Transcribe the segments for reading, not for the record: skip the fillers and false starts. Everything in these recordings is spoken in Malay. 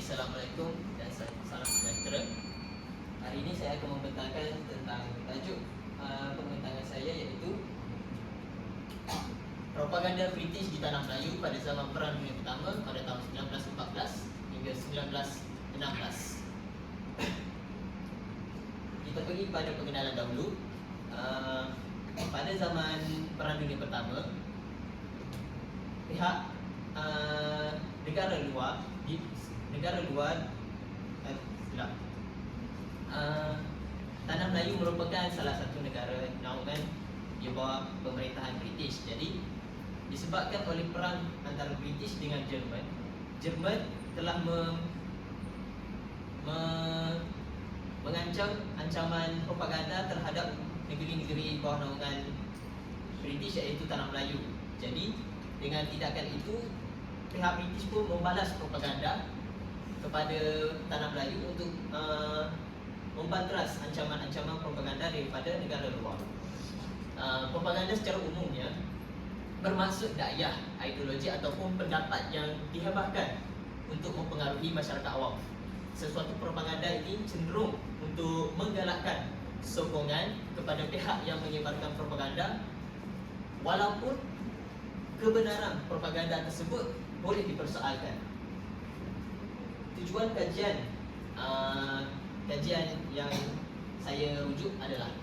Assalamualaikum dan salam sejahtera. Hari ini saya akan membentangkan tentang tajuk pembentangan saya, iaitu propaganda British di Tanah Melayu pada zaman Perang Dunia Pertama pada tahun 1914 hingga 1916. Kita pergi pada pengenalan dahulu. Pada zaman Perang Dunia Pertama, pihak negara luar Tanah Melayu merupakan salah satu negara naungan di bawah pemerintahan British. Jadi disebabkan oleh perang antara British dengan Jerman, Jerman telah mengancam ancaman propaganda terhadap negeri-negeri bawah naungan British, iaitu Tanah Melayu. Jadi dengan tindakan itu, pihak British pun membalas propaganda kepada Tanah Melayu untuk membanteras ancaman-ancaman propaganda daripada negara luar. Propaganda secara umumnya bermaksud dakwah, ideologi ataupun pendapat yang dihebahkan untuk mempengaruhi masyarakat awam. Sesuatu propaganda ini cenderung untuk menggalakkan sokongan kepada pihak yang menyebarkan propaganda, walaupun kebenaran propaganda tersebut boleh dipersoalkan. Tujuan kajian yang saya rujuk adalah: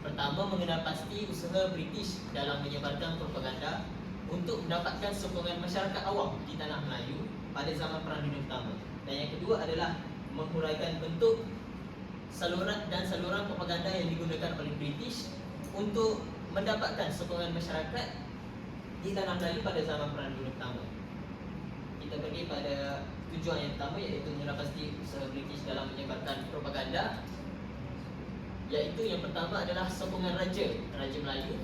pertama, mengenal pasti usaha British dalam menyebarkan propaganda untuk mendapatkan sokongan masyarakat awam di Tanah Melayu pada zaman Perang Dunia Pertama. Dan yang kedua adalah menghuraikan bentuk saluran propaganda yang digunakan oleh British untuk mendapatkan sokongan masyarakat di Tanah Melayu pada zaman Perang Dunia Pertama. Kita pergi pada tujuan yang pertama, iaitu mengenal pasti usaha British dalam menyebarkan propaganda. Iaitu yang pertama adalah sokongan Raja Melayu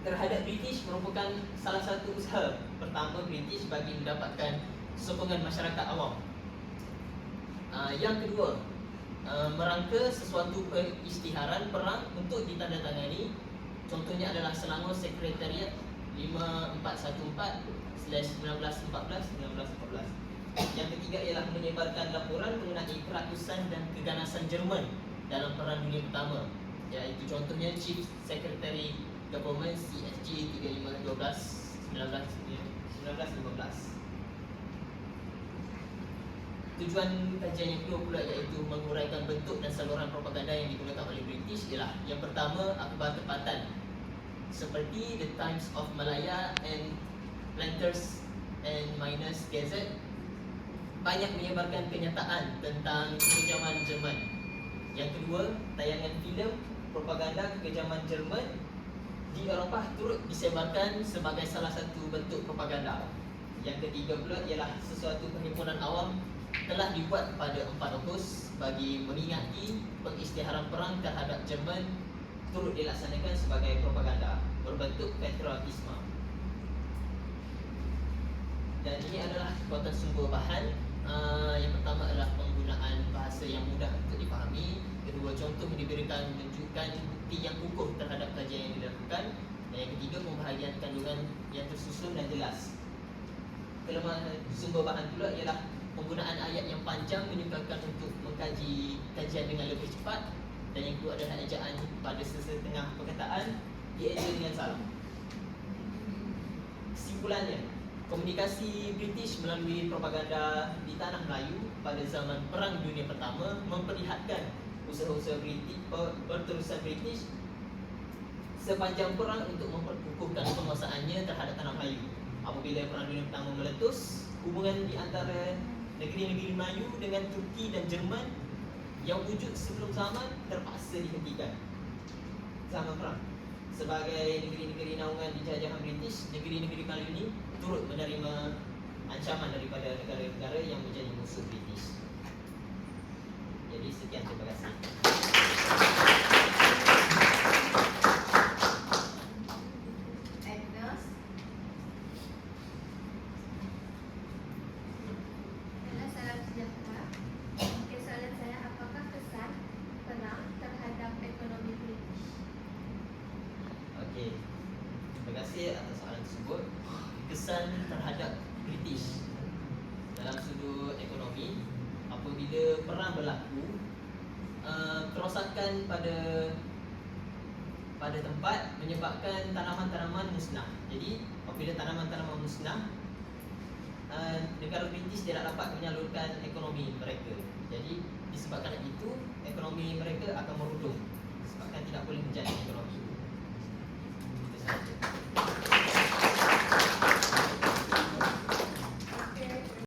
terhadap British merupakan salah satu usaha pertama British bagi mendapatkan sokongan masyarakat awam. Yang kedua, merangka sesuatu peristiharan perang untuk ditandatangani. Contohnya adalah Selangor Sekretariat 54/1914. Yang ketiga ialah menyebarkan laporan mengenai keratusan dan keganasan Jerman dalam Perang Dunia Pertama, iaitu contohnya Chief Secretary Government CSG 3512/1915. Tujuan kajian yang kedua pula, iaitu menguraikan bentuk dan saluran propaganda yang digunakan oleh British, ialah yang pertama, akhbar tempatan seperti The Times of Malaya and Planters and Miners Gazette banyak menyebarkan kenyataan tentang kekejaman Jerman. Yang kedua, tayangan filem propaganda kekejaman Jerman di Eropah turut disebarkan sebagai salah satu bentuk propaganda. Yang ketiga pula ialah sesuatu perhimpunan awam telah dibuat pada 4 Ogos bagi mengingati pengisytiharan perang terhadap Jerman turut dilaksanakan sebagai propaganda berbentuk patriotisme. Dan ini adalah kekuatan sumber bahan. Yang pertama adalah penggunaan bahasa yang mudah untuk dipahami. Kedua, contoh yang diberikan menunjukkan bukti yang kukuh terhadap kajian yang dilakukan. Dan yang ketiga, pembahagian kandungan yang tersusun dan jelas. Kelemahan sumber bahan pula ialah penggunaan ayat yang panjang menyukarkan untuk mengkaji kajian dengan lebih cepat. Dan yang kedua adalah ejaan pada sesetengah perkataan dieja dengan salah. Kesimpulannya, komunikasi British melalui propaganda di Tanah Melayu pada zaman Perang Dunia Pertama memperlihatkan usaha-usaha berterusan British sepanjang perang untuk memperkukuhkan penguasaannya terhadap Tanah Melayu. Apabila Perang Dunia Pertama meletus, hubungan di antara negeri-negeri Melayu dengan Turki dan Jerman yang wujud sebelum zaman terpaksa dihentikan. Zaman perang, sebagai negeri-negeri naungan dijajahan British, negeri-negeri Melayu ini turut menerima ancaman daripada negara-negara yang menjadi musuh British. Jadi sekian, terima kasih. Salam sejahtera. Soalan saya, apakah kesan perang terhadap ekonomi British? Okey, terima kasih atas soalan tersebut. Kesan terhadap British dalam sudut ekonomi. berlaku kerosakan pada tempat menyebabkan tanaman-tanaman musnah. Jadi apabila tanaman-tanaman musnah, negara British tidak dapat menyalurkan ekonomi mereka. Jadi disebabkan itu ekonomi mereka akan merudum, disebabkan tidak boleh menjadi ekonomi.